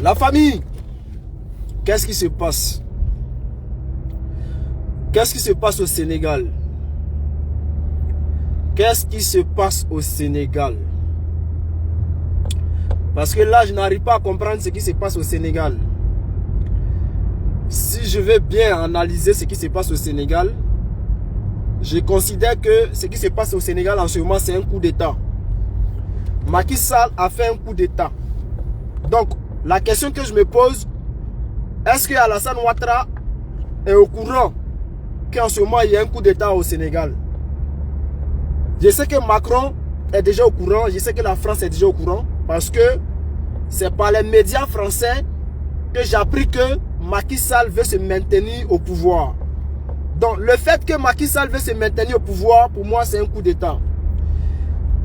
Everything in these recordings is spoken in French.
La famille, qu'est-ce qui se passe? Qu'est-ce qui se passe au Sénégal? Qu'est-ce qui se passe au Sénégal? Parce que là, je n'arrive pas à comprendre ce qui se passe au Sénégal. Si je veux bien analyser ce qui se passe au Sénégal, je considère que ce qui se passe au Sénégal en ce moment, c'est un coup d'État. Macky Sall a fait un coup d'État. Donc, la question que je me pose, est-ce que Alassane Ouattara est au courant qu'en ce moment, il y a un coup d'État au Sénégal? Je sais que Macron est déjà au courant, je sais que la France est déjà au courant, parce que c'est par les médias français que j'ai appris que Macky Sall veut se maintenir au pouvoir. Donc, le fait que Macky Sall veut se maintenir au pouvoir, pour moi, c'est un coup d'État.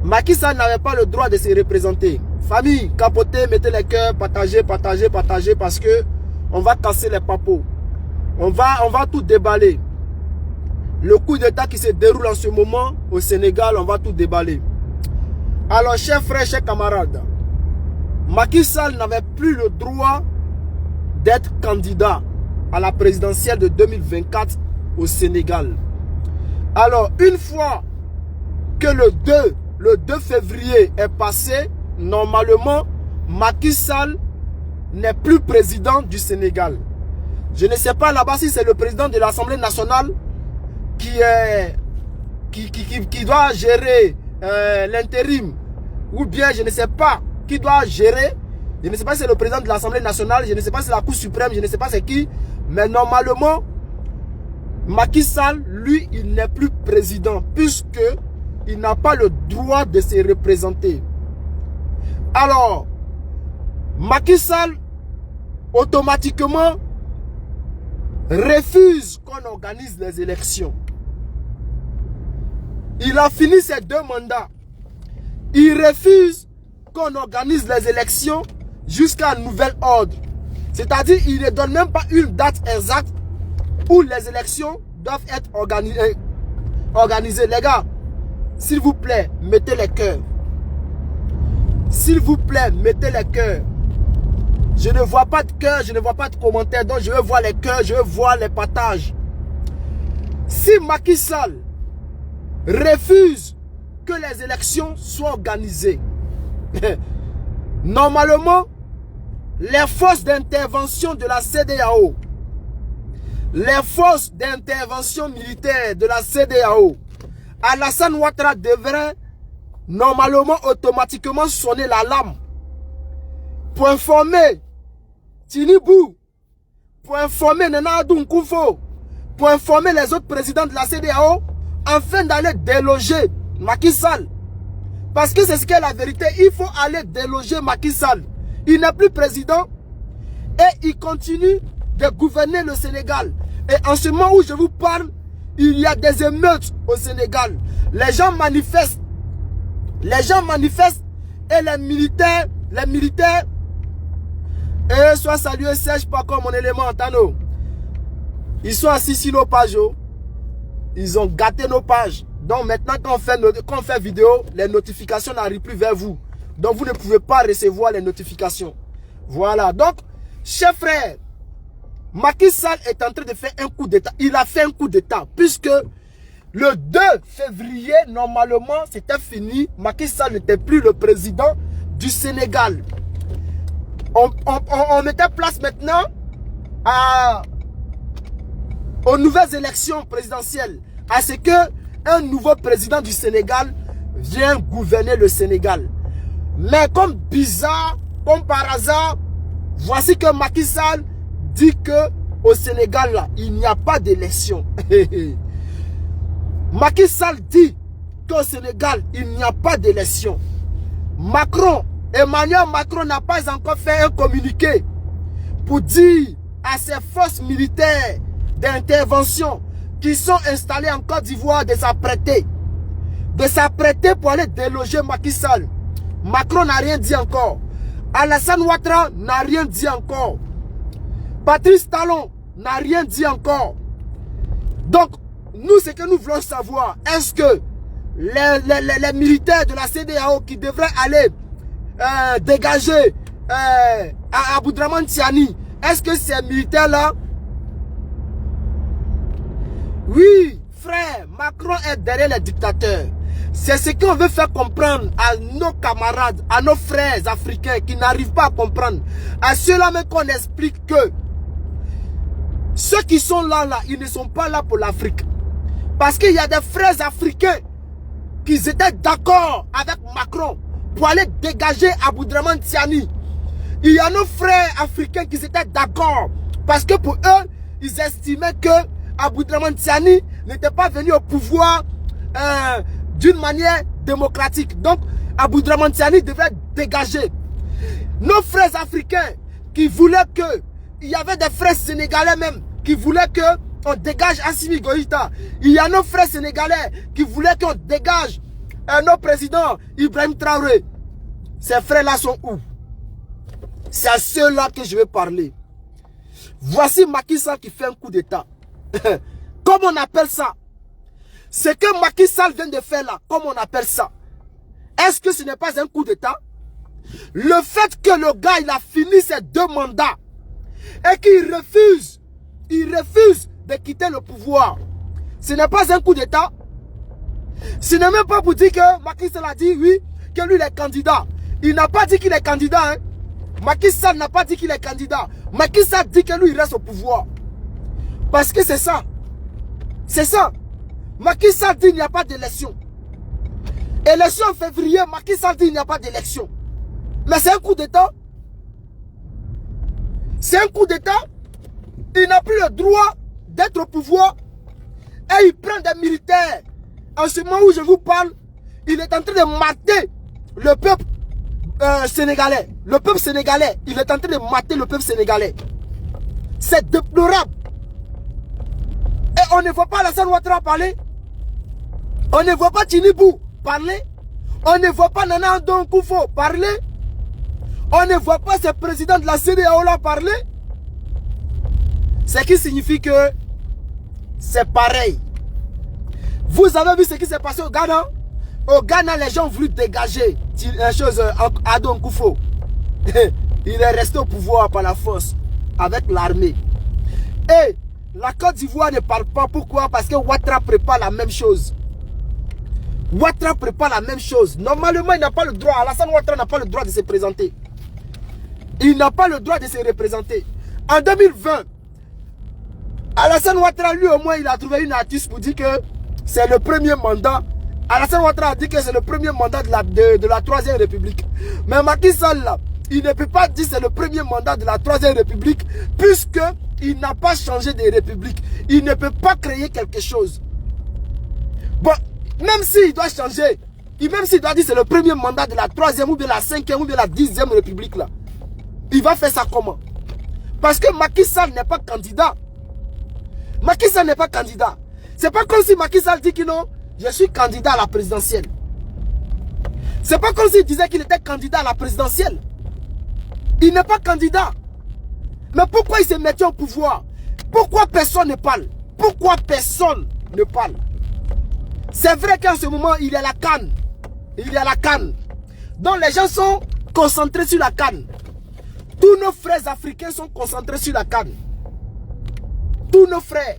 Macky Sall n'avait pas le droit de se représenter. Famille, capotez, mettez les cœurs, partagez, partagez, partagez, parce que on va casser les papos. On va tout déballer. Le coup d'État qui se déroule en ce moment au Sénégal, on va tout déballer. Alors, chers frères, chers camarades, Macky Sall n'avait plus le droit d'être candidat à la présidentielle de 2024 au Sénégal. Alors, une fois que le 2 février est passé, normalement, Macky Sall n'est plus président du Sénégal. Je ne sais pas là-bas si c'est le président de l'Assemblée nationale qui doit gérer l'intérim, ou bien je ne sais pas qui doit gérer. Je ne sais pas si c'est le président de l'Assemblée nationale, je ne sais pas si c'est la Cour suprême, je ne sais pas c'est qui. Mais normalement, Macky Sall, lui, il n'est plus président puisque il n'a pas le droit de se représenter. Alors, Macky Sall, automatiquement, refuse qu'on organise les élections. Il a fini ses 2 mandats. Il refuse qu'on organise les élections jusqu'à un nouvel ordre. C'est-à-dire qu'il ne donne même pas une date exacte où les élections doivent être organisées. Les gars, s'il vous plaît, mettez les cœurs. S'il vous plaît, mettez les cœurs. Je ne vois pas de cœur, je ne vois pas de commentaires, donc je veux voir les cœurs, je veux voir les partages. Si Macky Sall refuse que les élections soient organisées, normalement, les forces d'intervention de la CEDEAO, les forces d'intervention militaire de la CEDEAO, Alassane Ouattara devrait normalement automatiquement sonner l'alarme pour informer Tinibou, pour informer Nana Adou Nkoufo, pour informer les autres présidents de la CEDEAO afin d'aller déloger Macky Sall. Parce que c'est ce qu'est la vérité, il faut aller déloger Macky Sall. Il n'est plus président et il continue de gouverner le Sénégal. Et en ce moment où je vous parle, il y a des émeutes au Sénégal. Les gens manifestent. Les gens manifestent et les militaires, et soit salué Serge pas comme mon élément Tano. Ils sont assis sur nos pages. Ils ont gâté nos pages. Donc maintenant quand on fait vidéo, les notifications n'arrivent plus vers vous. Donc vous ne pouvez pas recevoir les notifications. Voilà. Donc, chers frères, Macky Sall est en train de faire un coup d'État. Il a fait un coup d'État puisque le 2 février, normalement, c'était fini. Macky Sall n'était plus le président du Sénégal. On mettait place maintenant aux nouvelles élections présidentielles. À ce qu'un nouveau président du Sénégal vienne gouverner le Sénégal. Mais comme bizarre, comme par hasard, voici que Macky Sall dit que au Sénégal, là, il n'y a pas d'élection. Macky Sall dit qu'au Sénégal, il n'y a pas d'élection. Emmanuel Macron n'a pas encore fait un communiqué pour dire à ses forces militaires d'intervention qui sont installées en Côte d'Ivoire de s'apprêter. De s'apprêter pour aller déloger Macky Sall. Macron n'a rien dit encore. Alassane Ouattara n'a rien dit encore. Patrice Talon n'a rien dit encore. Donc, nous, ce que nous voulons savoir, est-ce que les militaires de la CEDEAO qui devraient aller dégager Aboudraman Tiani, est-ce que ces militaires-là... Oui, frère, Macron est derrière les dictateurs. C'est ce qu'on veut faire comprendre à nos camarades, à nos frères africains qui n'arrivent pas à comprendre. À ceux-là même qu'on explique que ceux qui sont là, ils ne sont pas là pour l'Afrique. Parce qu'il y a des frères africains qui étaient d'accord avec Macron pour aller dégager Aboudraman Tiani. Il y a nos frères africains qui étaient d'accord parce que pour eux, ils estimaient que Aboudraman Tiani n'était pas venu au pouvoir d'une manière démocratique. Donc, Aboudraman Tiani devait dégager. Nos frères africains qui voulaient que... Il y avait des frères sénégalais même qui voulaient que on dégage Assimi Goïta. Il y a nos frères sénégalais qui voulaient qu'on dégage nos présidents Ibrahim Traoré. Ces frères-là sont où? C'est à ceux-là que je vais parler. Voici Macky Sall qui fait un coup d'État. Comment on appelle ça? Ce que Macky Sall vient de faire là, comment on appelle ça? Est-ce que ce n'est pas un coup d'État? Le fait que le gars, il a fini ses 2 mandats et qu'il refuse, de quitter le pouvoir, ce n'est pas un coup d'État? Ce n'est même pas pour dire que Macky Sall a dit oui, que lui il est candidat. Il n'a pas dit qu'il est candidat. Hein? Macky Sall n'a pas dit qu'il est candidat. Macky Sall dit que lui il reste au pouvoir. Parce que c'est ça. C'est ça. Macky Sall dit qu'il n'y a pas d'élection. Élection en février, Macky Sall dit qu'il n'y a pas d'élection. Mais c'est un coup d'État. C'est un coup d'État. Il n'a plus le droit d'être au pouvoir. Et il prend des militaires. En ce moment où je vous parle, il est en train de mater le peuple sénégalais. Le peuple sénégalais. Il est en train de mater le peuple sénégalais. C'est déplorable. Et on ne voit pas Alassane Ouattara parler. On ne voit pas Tinibou parler. On ne voit pas Nana Ado Akufo parler. On ne voit pas ce président de la CEDEAO là parler. Ce qui signifie que c'est pareil. Vous avez vu ce qui s'est passé au Ghana? Au Ghana, les gens ont voulu dégager Ado Akufo. Il est resté au pouvoir par la force avec l'armée. Et la Côte d'Ivoire ne parle pas. Pourquoi? Parce que Ouattara prépare la même chose. Ouattara prépare la même chose. Normalement, il n'a pas le droit. Alassane Ouattara n'a pas le droit de se présenter. Il n'a pas le droit de se représenter. En 2020, Alassane Ouattara, lui au moins, il a trouvé une artiste pour dire que c'est le premier mandat. Alassane Ouattara a dit que c'est le premier mandat de la 3e République. Mais Macky Sall, là, il ne peut pas dire que c'est le premier mandat de la 3e République puisqu'il n'a pas changé de république. Il ne peut pas créer quelque chose. Bon, même s'il doit changer, même s'il doit dire que c'est le premier mandat de la 3e ou de la 5e ou de la 10e République, là, il va faire ça comment? Parce que Macky Sall n'est pas candidat. Macky Sall n'est pas candidat. C'est pas comme si Macky Sall dit que non, je suis candidat à la présidentielle. C'est pas comme s'il disait qu'il était candidat à la présidentielle. Il n'est pas candidat. Mais pourquoi il s'est mis au pouvoir? Pourquoi personne ne parle? Pourquoi personne ne parle? C'est vrai qu'en ce moment, il y a la CAN. Il y a la CAN. Donc les gens sont concentrés sur la CAN. Tous nos frères africains sont concentrés sur la CAN. Tous nos frères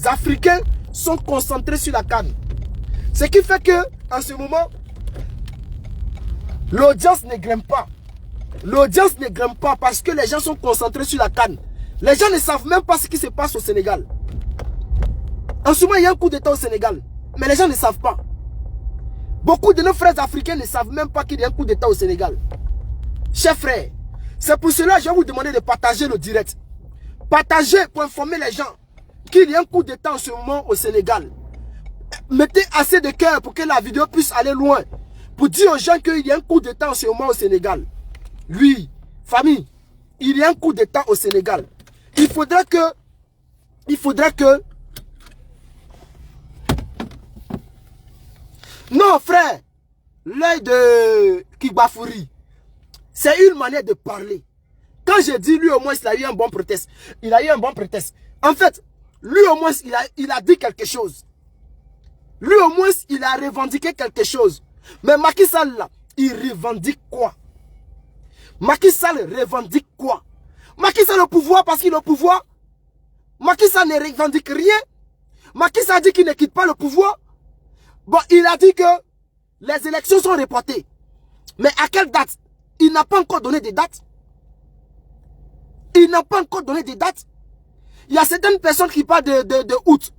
africains sont concentrés sur la CAN. Ce qui fait que, en ce moment, l'audience ne grimpe pas. L'audience ne grimpe pas parce que les gens sont concentrés sur la CAN. Les gens ne savent même pas ce qui se passe au Sénégal. En ce moment, il y a un coup d'État au Sénégal. Mais les gens ne savent pas. Beaucoup de nos frères africains ne savent même pas qu'il y a un coup d'État au Sénégal. Chers frères, c'est pour cela que je vais vous demander de partager le direct. Partagez pour informer les gens qu'il y a un coup d'État en ce moment au Sénégal. Mettez assez de cœur pour que la vidéo puisse aller loin. Pour dire aux gens qu'il y a un coup d'État en ce moment au Sénégal. Oui, famille, il y a un coup d'État au Sénégal. Il faudrait que... Non, frère, l'œil de Kigbafouri, c'est une manière de parler. Quand je dis lui au moins il a eu un bon prétexte. Il a eu un bon prétexte. En fait, lui au moins il a dit quelque chose. Lui au moins il a revendiqué quelque chose. Mais Macky Sall là, il revendique quoi? Macky Sall revendique quoi? Macky Sall le pouvoir parce qu'il est au pouvoir. Macky Sall ne revendique rien. Macky Sall dit qu'il ne quitte pas le pouvoir. Bon, il a dit que les élections sont reportées. Mais à quelle date? Il n'a pas encore donné des dates. Il n'a pas encore donné des dates. Il y a certaines personnes qui parlent de août.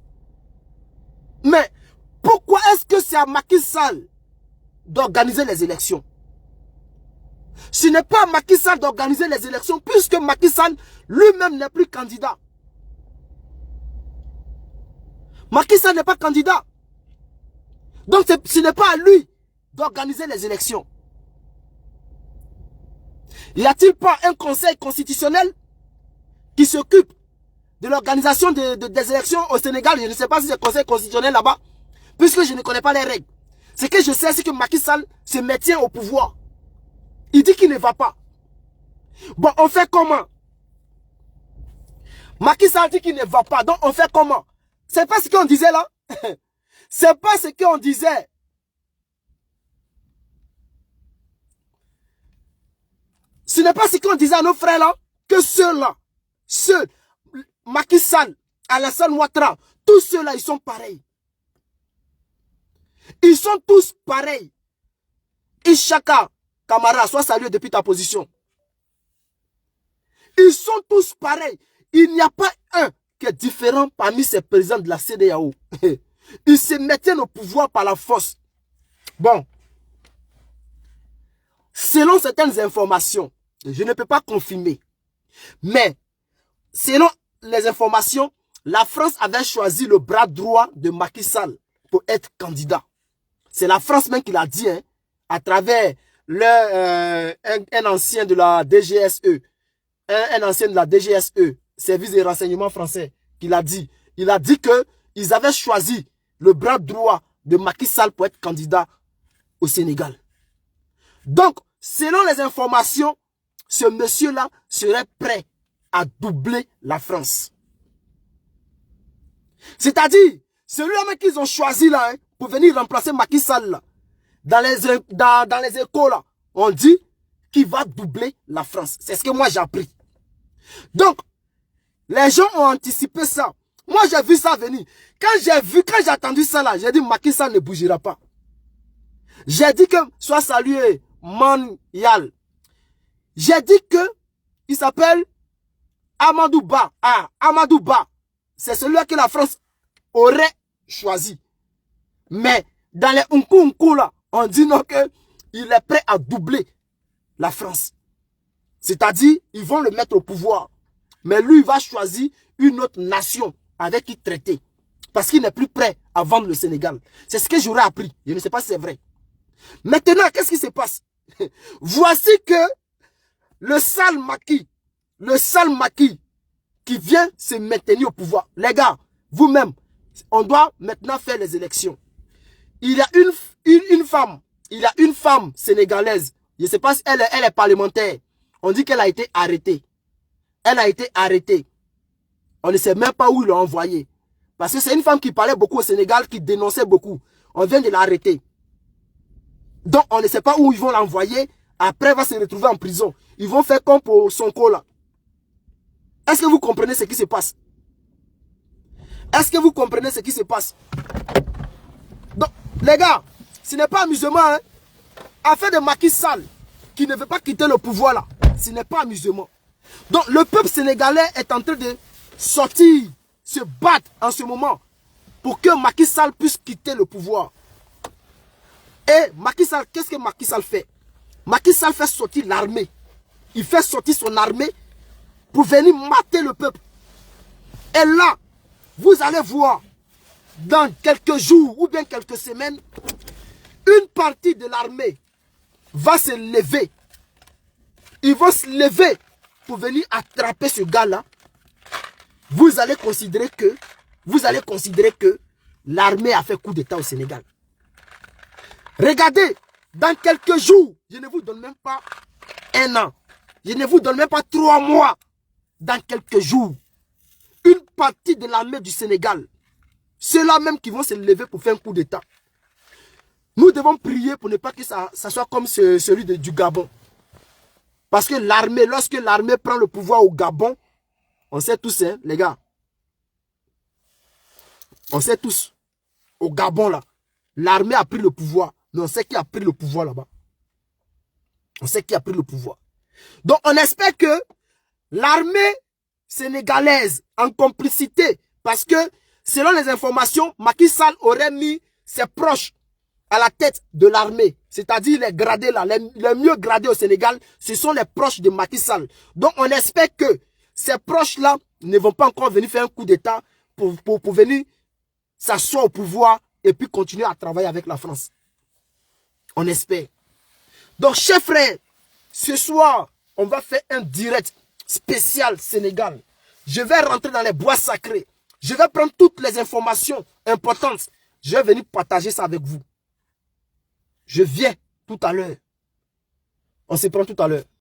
Mais pourquoi est-ce que c'est à Macky Sall d'organiser les élections? Ce n'est pas à Macky Sall d'organiser les élections puisque Macky Sall lui-même n'est plus candidat. Macky Sall n'est pas candidat. Donc ce n'est pas à lui d'organiser les élections. Y a-t-il pas un conseil constitutionnel qui s'occupe de l'organisation des élections au Sénégal? Je ne sais pas si c'est le conseil constitutionnel là-bas, puisque je ne connais pas les règles. Ce que je sais, c'est que Macky Sall se maintient au pouvoir. Il dit qu'il ne va pas. Bon, on fait comment? Macky Sall dit qu'il ne va pas, donc on fait comment? C'est pas ce qu'on disait là. C'est pas ce qu'on disait. Ce n'est pas ce qu'on disait à nos frères là, que ceux-là, Macky Sall, Alassane Ouattara, tous ceux-là, ils sont pareils. Ils sont tous pareils. Ishaka Kamara, sois salué depuis ta position. Ils sont tous pareils. Il n'y a pas un qui est différent parmi ces présidents de la CEDEAO. Ils se mettaient au pouvoir par la force. Bon. Selon certaines informations, je ne peux pas confirmer, mais selon les informations, la France avait choisi le bras droit de Macky Sall pour être candidat. C'est la France même qui l'a dit, hein, à travers un ancien de la DGSE, un ancien de la DGSE, service de renseignement français, qui l'a dit. Il a dit qu'ils avaient choisi le bras droit de Macky Sall pour être candidat au Sénégal. Donc, selon les informations, ce monsieur-là serait prêt à doubler la France. C'est-à-dire, celui-là qu'ils ont choisi là, hein, pour venir remplacer Macky Sall là, dans les échos là, on dit qu'il va doubler la France. C'est ce que moi j'ai appris. Donc, les gens ont anticipé ça. Moi j'ai vu ça venir. Quand j'ai entendu ça là, j'ai dit Macky Sall ne bougera pas. J'ai dit que, soit salué, Manyal. J'ai dit que, il s'appelle Amadou Ba. Ah, Amadou Ba. C'est celui que la France aurait choisi. Mais, dans les Unku là, on dit non que il est prêt à doubler la France. C'est-à-dire, ils vont le mettre au pouvoir. Mais lui, il va choisir une autre nation avec qui traiter. Parce qu'il n'est plus prêt à vendre le Sénégal. C'est ce que j'aurais appris. Je ne sais pas si c'est vrai. Maintenant, qu'est-ce qui se passe? Voici que le sale Macky qui vient se maintenir au pouvoir. Les gars, vous-même, on doit maintenant faire les élections. Il y a une femme sénégalaise. Je ne sais pas si elle est parlementaire. On dit qu'elle a été arrêtée. Elle a été arrêtée. On ne sait même pas où ils l'ont envoyée. Parce que c'est une femme qui parlait beaucoup au Sénégal, qui dénonçait beaucoup. On vient de l'arrêter. Donc, on ne sait pas où ils vont l'envoyer. Après, elle va se retrouver en prison. Ils vont faire comme pour Sonko là. Est-ce que vous comprenez ce qui se passe? Est-ce que vous comprenez ce qui se passe? Donc, les gars, ce n'est pas amusement. Hein? Affaire de Macky Sall, qui ne veut pas quitter le pouvoir là, ce n'est pas amusement. Donc, le peuple sénégalais est en train de sortir, se battre en ce moment pour que Macky Sall puisse quitter le pouvoir. Et Macky Sall, qu'est-ce que Macky Sall fait? Macky Sall fait sortir l'armée. Il fait sortir son armée pour venir mater le peuple. Et là, vous allez voir, dans quelques jours ou bien quelques semaines, une partie de l'armée va se lever. Ils vont se lever pour venir attraper ce gars-là. Vous allez considérer que l'armée a fait coup d'État au Sénégal. Regardez, dans quelques jours, je ne vous donne même pas un an, je ne vous donne même pas 3 mois, dans quelques jours, une partie de l'armée du Sénégal, ceux-là même qui vont se lever pour faire un coup d'État. Nous devons prier pour ne pas que ça soit comme celui du Gabon. Parce que l'armée, lorsque l'armée prend le pouvoir au Gabon, on sait tous, hein, les gars. On sait tous. Au Gabon, là. L'armée a pris le pouvoir. Mais on sait qui a pris le pouvoir là-bas. On sait qui a pris le pouvoir. Donc, on espère que l'armée sénégalaise, en complicité, parce que, selon les informations, Macky Sall aurait mis ses proches à la tête de l'armée. C'est-à-dire les gradés là, les mieux gradés au Sénégal, ce sont les proches de Macky Sall. Donc, on espère que ces proches-là ne vont pas encore venir faire un coup d'État pour venir s'asseoir au pouvoir et puis continuer à travailler avec la France. On espère. Donc, chers frères, ce soir, on va faire un direct spécial Sénégal. Je vais rentrer dans les bois sacrés. Je vais prendre toutes les informations importantes. Je vais venir partager ça avec vous. Je viens tout à l'heure. On se prend tout à l'heure.